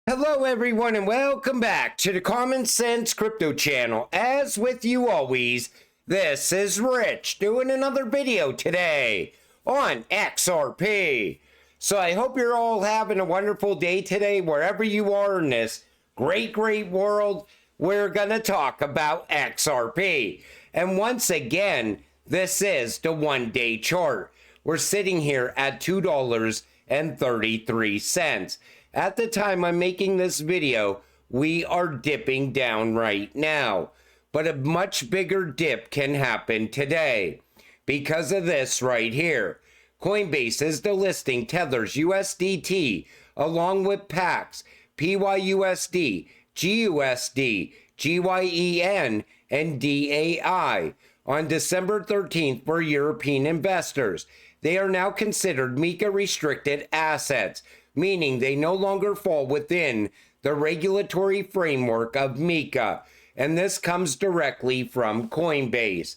Hello everyone and welcome back to the Common Sense Crypto channel. As with you always, this is Rich doing another video today on XRP. So I hope you're all having a wonderful day today wherever you are in this great world. We're gonna talk about XRP. And once again, this is the 1-day chart. We're sitting here at $2.33. At the time I'm making this video, we are dipping down right now, but a much bigger dip can happen today because of this right here. Coinbase is delisting Tether's USDT along with PAX, PYUSD, GUSD, GYEN, and DAI on December 13th for European investors. They are now considered MiCA restricted assets, meaning they no longer fall within the regulatory framework of MiCA. And this comes directly from Coinbase.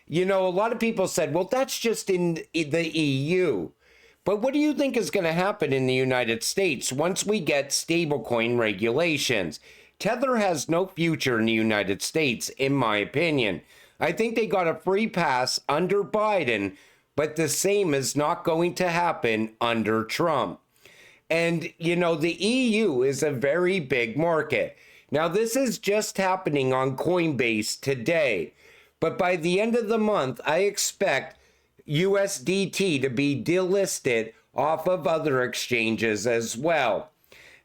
You know, a lot of people said, well, that's just in the EU. But what do you think is going to happen in the United States once we get stablecoin regulations? Tether has no future in the United States, in my opinion. I think they got a free pass under Biden, but the same is not going to happen under Trump. And, you know, the EU is a very big market. Now, this is just happening on Coinbase today. But by the end of the month, I expect USDT to be delisted off of other exchanges as well.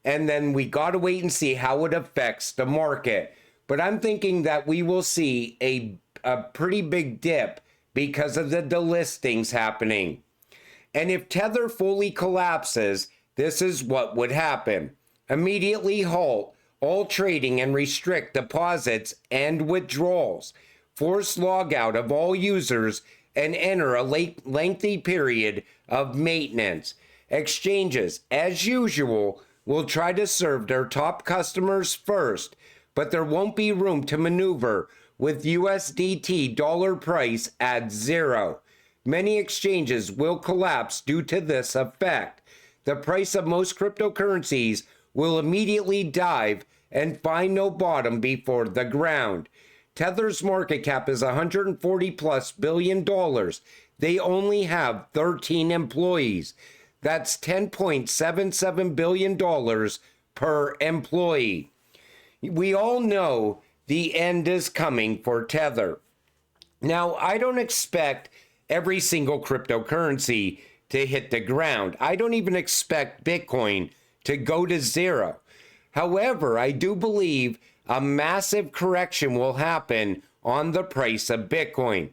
And then we got to wait and see how it affects the market. But I'm thinking that we will see a pretty big dip because of the delistings happening. And if Tether fully collapses, this is what would happen. Immediately halt all trading and restrict deposits and withdrawals. Force logout of all users and enter a lengthy period of maintenance. Exchanges, as usual, will try to serve their top customers first, but there won't be room to maneuver with USDT dollar price at zero. Many exchanges will collapse due to this effect. The price of most cryptocurrencies will immediately dive and find no bottom before the ground. Tether's market cap is $140+ billion. They only have 13 employees. That's $10.77 billion per employee. We all know the end is coming for Tether. Now, I don't expect every single cryptocurrency to hit the ground. I don't even expect Bitcoin to go to zero. However, I do believe a massive correction will happen on the price of Bitcoin.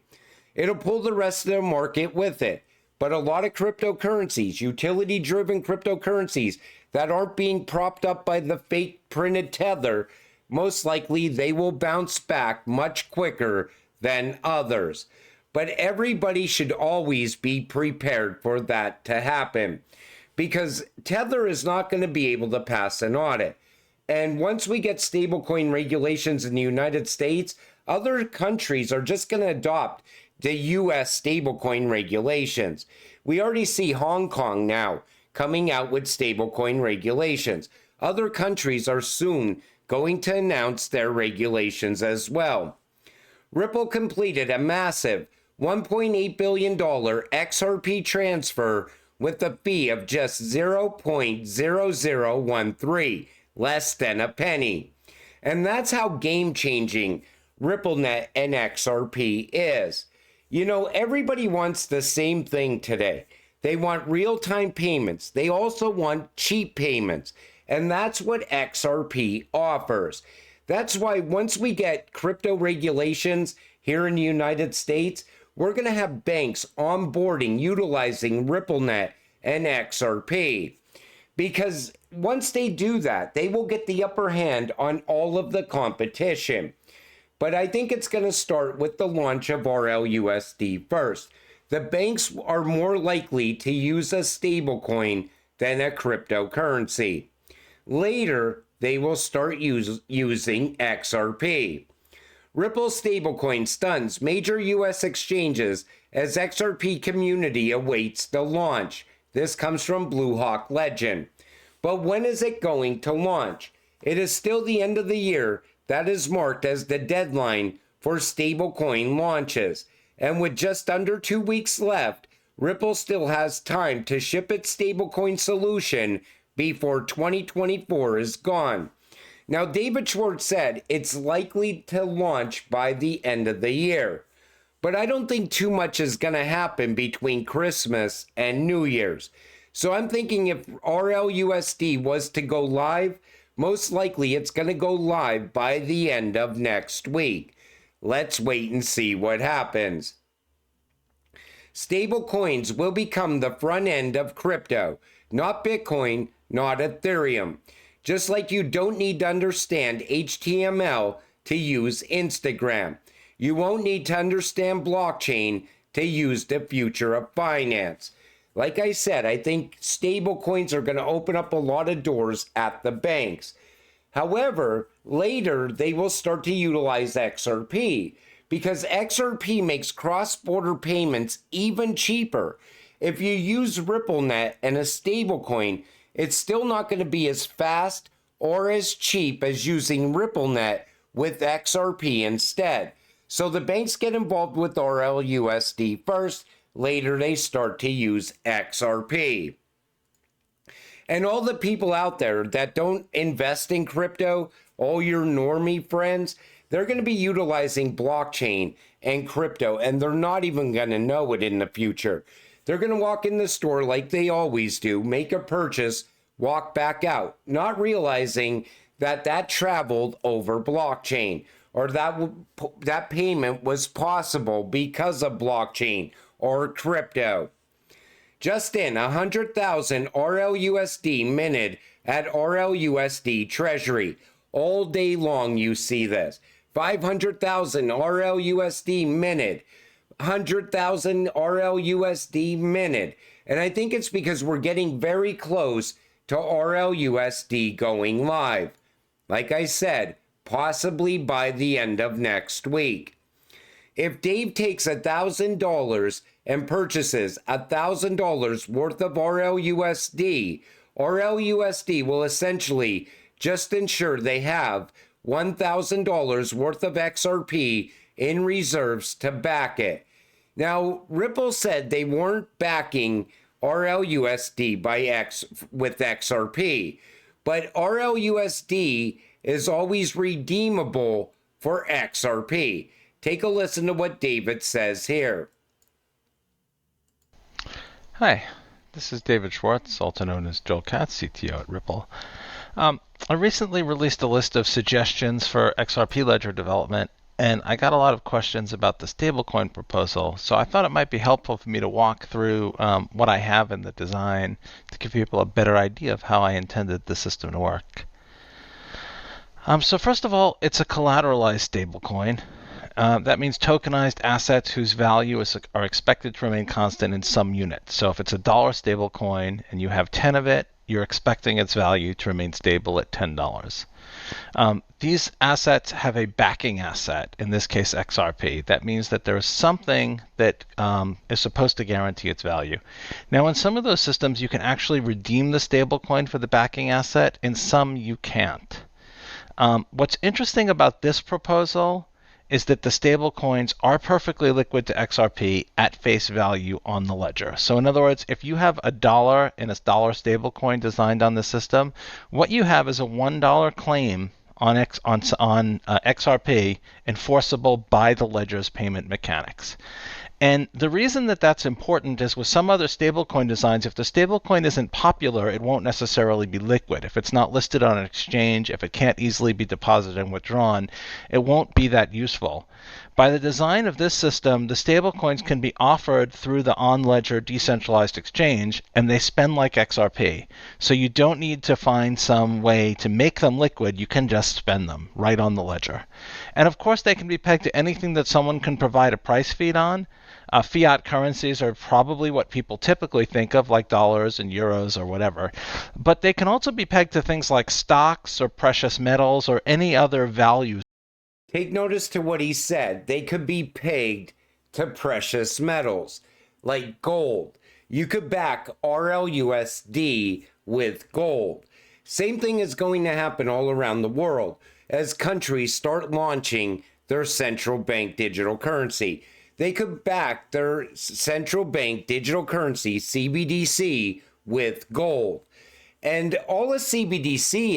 It'll pull the rest of the market with it. But a lot of cryptocurrencies, utility-driven cryptocurrencies that aren't being propped up by the fake printed Tether, most likely they will bounce back much quicker than others. But everybody should always be prepared for that to happen because Tether is not going to be able to pass an audit. And once we get stablecoin regulations in the United States, other countries are just going to adopt the US stablecoin regulations. We already see Hong Kong now coming out with stablecoin regulations. Other countries are soon going to announce their regulations as well. Ripple completed a massive $1.8 billion XRP transfer with a fee of just 0.0013, less than a penny. And that's how game-changing RippleNet and XRP is. You know, everybody wants the same thing today. They want real-time payments. They also want cheap payments. And that's what XRP offers. That's why once we get crypto regulations here in the United States, we're going to have banks onboarding, utilizing RippleNet and XRP. Because once they do that, they will get the upper hand on all of the competition. But I think it's going to start with the launch of RLUSD first. The banks are more likely to use a stablecoin than a cryptocurrency. Later, they will start using XRP. Ripple stablecoin stuns major U.S. exchanges as XRP community awaits the launch. This comes from Blue Hawk Legend. But when is it going to launch? It is still the end of the year that is marked as the deadline for stablecoin launches. And with just under 2 weeks left, Ripple still has time to ship its stablecoin solution before 2024 is gone. Now, David Schwartz said it's likely to launch by the end of the year. But I don't think too much is going to happen between Christmas and New Year's. So I'm thinking if RLUSD was to go live, most likely it's going to go live by the end of next week. Let's wait and see what happens. Stablecoins will become the front end of crypto, not Bitcoin, not Ethereum. Just like you don't need to understand HTML to use Instagram. You won't need to understand blockchain to use the future of finance. Like I said, I think stablecoins are going to open up a lot of doors at the banks. However, later they will start to utilize XRP because XRP makes cross-border payments even cheaper. If you use RippleNet and a stablecoin, it's still not going to be as fast or as cheap as using RippleNet with XRP instead. So the banks get involved with RLUSD first, later they start to use XRP. And all the people out there that don't invest in crypto, all your normie friends, they're going to be utilizing blockchain and crypto, and they're not even going to know it in the future. They're going to walk in the store like they always do, make a purchase, walk back out, not realizing that that traveled over blockchain, or that payment was possible because of blockchain or crypto. Just in, 100,000 RLUSD minted at RLUSD Treasury. All day long you see this. 500,000 RLUSD minted. 100,000 RLUSD minted. And I think it's because we're getting very close to RLUSD going live. Like I said, possibly by the end of next week. If Dave takes $1,000 and purchases $1,000 worth of RLUSD, RLUSD will essentially just ensure they have $1,000 worth of XRP in reserves to back it. Now, Ripple said they weren't backing RLUSD with XRP, but RLUSD is always redeemable for XRP. Take a listen to what David says here. Hi, this is David Schwartz, also known as Joel Katz, CTO at Ripple. I recently released a list of suggestions for XRP ledger development, and I got a lot of questions about the stablecoin proposal, so I thought it might be helpful for me to walk through what I have in the design to give people a better idea of how I intended the system to work. So first of all, it's a collateralized stablecoin. That means tokenized assets whose value are expected to remain constant in some unit. So if it's a dollar stablecoin and you have 10 of it, you're expecting its value to remain stable at $10. These assets have a backing asset, in this case XRP. That means that there is something that is supposed to guarantee its value. Now, in some of those systems, you can actually redeem the stablecoin for the backing asset. In some, you can't. What's interesting about this proposal is that the stablecoins are perfectly liquid to XRP at face value on the ledger. So in other words, if you have $1 in a dollar stablecoin designed on the system, what you have is a $1 claim on XRP enforceable by the ledger's payment mechanics. And the reason that that's important is with some other stablecoin designs, if the stablecoin isn't popular, it won't necessarily be liquid. If it's not listed on an exchange, if it can't easily be deposited and withdrawn, it won't be that useful. By the design of this system, the stablecoins can be offered through the on-ledger decentralized exchange, and they spend like XRP. So you don't need to find some way to make them liquid. You can just spend them right on the ledger. And of course, they can be pegged to anything that someone can provide a price feed on. Fiat currencies are probably what people typically think of, like dollars and euros or whatever. But they can also be pegged to things like stocks or precious metals or any other values. Take notice to what he said. They could be pegged to precious metals, like gold. You could back RLUSD with gold. Same thing is going to happen all around the world as countries start launching their central bank digital currency. They could back their central bank digital currency, CBDC, with gold. And all a CBDC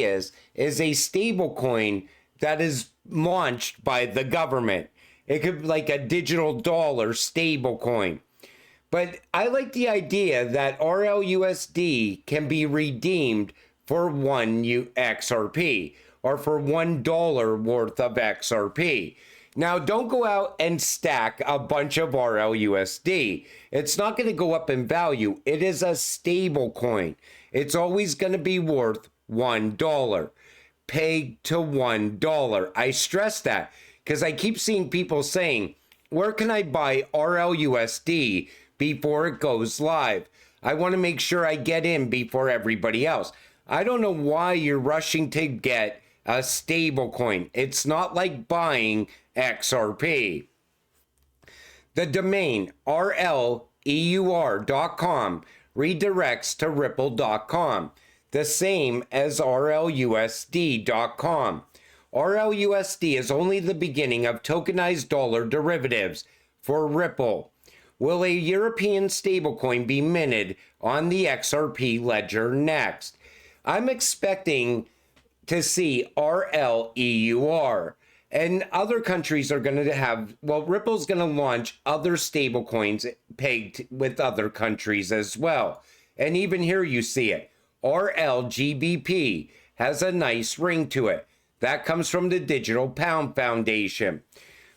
is a stable coin that is launched by the government. It could be like a digital dollar stable coin. But I like the idea that RLUSD can be redeemed for one XRP or for $1 worth of XRP. Now, don't go out and stack a bunch of RLUSD. It's not going to go up in value. It is a stable coin. It's always going to be worth $1, pegged to $1. I stress that because I keep seeing people saying, where can I buy RLUSD before it goes live? I want to make sure I get in before everybody else. I don't know why you're rushing to get a stable coin. It's not like buying XRP. The domain rleur.com redirects to ripple.com, the same as rlusd.com. RLUSD is only the beginning of tokenized dollar derivatives for Ripple. Will a European stablecoin be minted on the XRP ledger next? I'm expecting to see RLEUR. And other countries are going to have, well, Ripple's going to launch other stablecoins pegged with other countries as well. And even here you see it. RLGBP has a nice ring to it. That comes from the Digital Pound Foundation.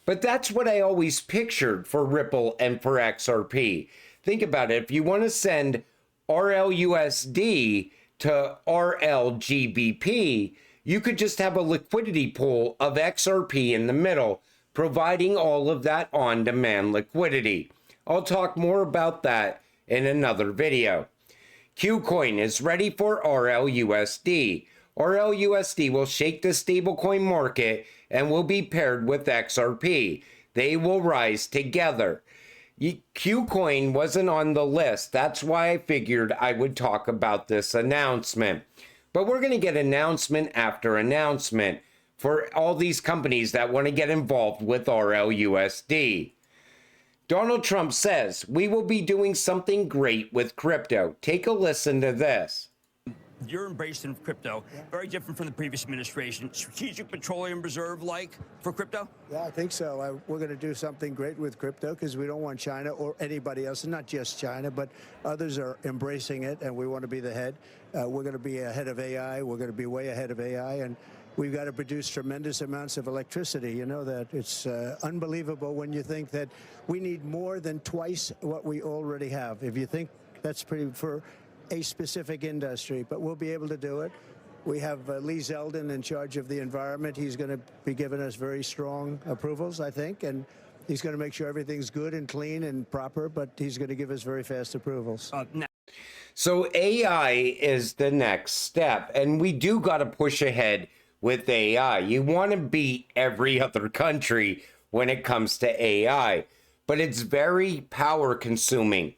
But that's what I always pictured for Ripple and for XRP. Think about it. If you want to send RLUSD to RLGBP, you could just have a liquidity pool of XRP in the middle, providing all of that on-demand liquidity. I'll talk more about that in another video. Qcoin is ready for RLUSD. RLUSD will shake the stablecoin market and will be paired with XRP. They will rise together. Qcoin wasn't on the list. That's why I figured I would talk about this announcement. But we're going to get announcement after announcement for all these companies that want to get involved with RLUSD. Donald Trump says, we will be doing something great with crypto. Take a listen to this. You're embracing crypto, very different from the previous administration. Strategic Petroleum Reserve like for crypto? Yeah, I think so. We're going to do something great with crypto because we don't want China or anybody else, and not just China, but others are embracing it, and we want to be the head. We're going to be ahead of AI. We're going to be way ahead of AI, and we've got to produce tremendous amounts of electricity. You know that. It's unbelievable when you think that we need more than twice what we already have. If you think that's pretty for a specific industry, but we'll be able to do it. We have Lee Zeldin in charge of the environment. He's going to be giving us very strong approvals, I think, and he's going to make sure everything's good and clean and proper, but he's going to give us very fast approvals. So AI is the next step, and we do got to push ahead with AI. You want to beat every other country when it comes to AI, but it's very power consuming.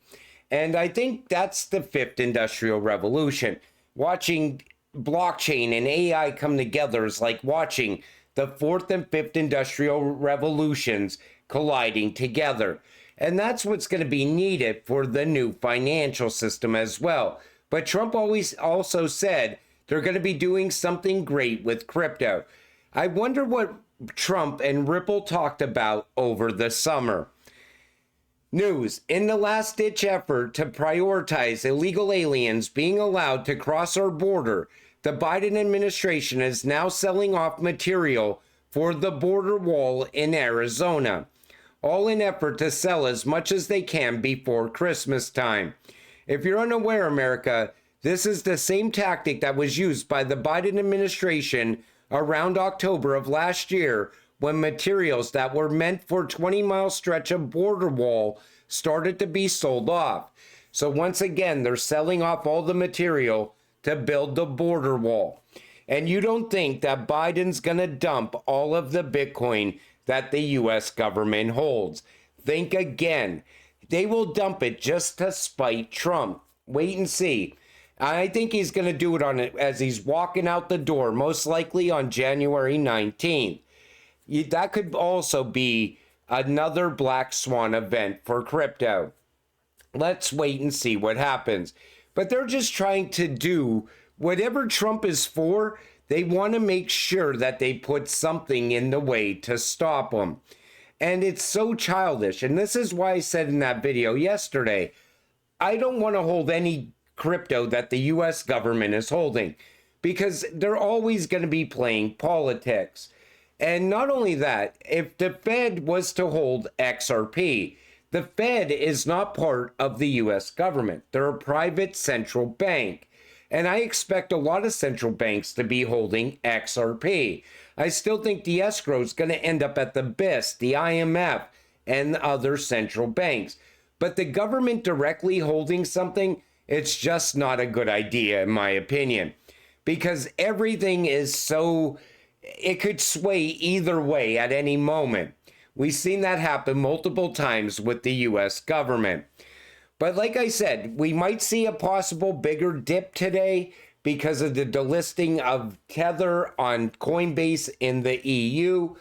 And I think that's the fifth industrial revolution. Watching blockchain and AI come together is like watching the fourth and fifth industrial revolutions colliding together. And that's what's going to be needed for the new financial system as well. But Trump always also said they're going to be doing something great with crypto. I wonder what Trump and Ripple talked about over the summer. News: in the last-ditch effort to prioritize illegal aliens being allowed to cross our border, the Biden administration is now selling off material for the border wall in Arizona, all in effort to sell as much as they can before Christmas time. If you're unaware, America, this is the same tactic that was used by the Biden administration around October of last year when materials that were meant for a 20-mile stretch of border wall started to be sold off. So once again, they're selling off all the material to build the border wall. And you don't think that Biden's going to dump all of the Bitcoin that the U.S. government holds. Think again. They will dump it just to spite Trump. Wait and see. I think he's going to do it on it as he's walking out the door, most likely on January 19th. That could also be another black swan event for crypto. Let's wait and see what happens. But they're just trying to do whatever Trump is for. They want to make sure that they put something in the way to stop him. And it's so childish. And this is why I said in that video yesterday, I don't want to hold any crypto that the US government is holding, because they're always going to be playing politics. And not only that, if the Fed was to hold XRP, the Fed is not part of the US government. They're a private central bank. And I expect a lot of central banks to be holding XRP. I still think the escrow is going to end up at the BIS, the IMF, and other central banks. But the government directly holding something, it's just not a good idea, in my opinion, because everything is so, it could sway either way at any moment. We've seen that happen multiple times with the US government. But like I said, we might see a possible bigger dip today because of the delisting of Tether on Coinbase in the EU.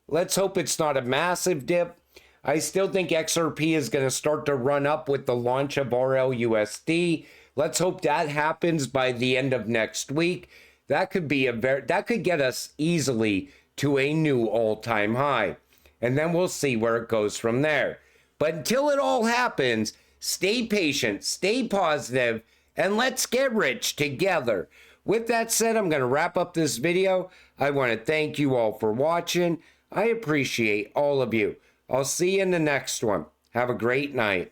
Let's hope it's not a massive dip. I still think XRP is going to start to run up with the launch of RLUSD. Let's hope that happens by the end of next week. That could be that could get us easily to a new all-time high. And then we'll see where it goes from there. But until it all happens, stay patient, stay positive, and let's get rich together. With that said, I'm going to wrap up this video. I want to thank you all for watching. I appreciate all of you. I'll see you in the next one. Have a great night.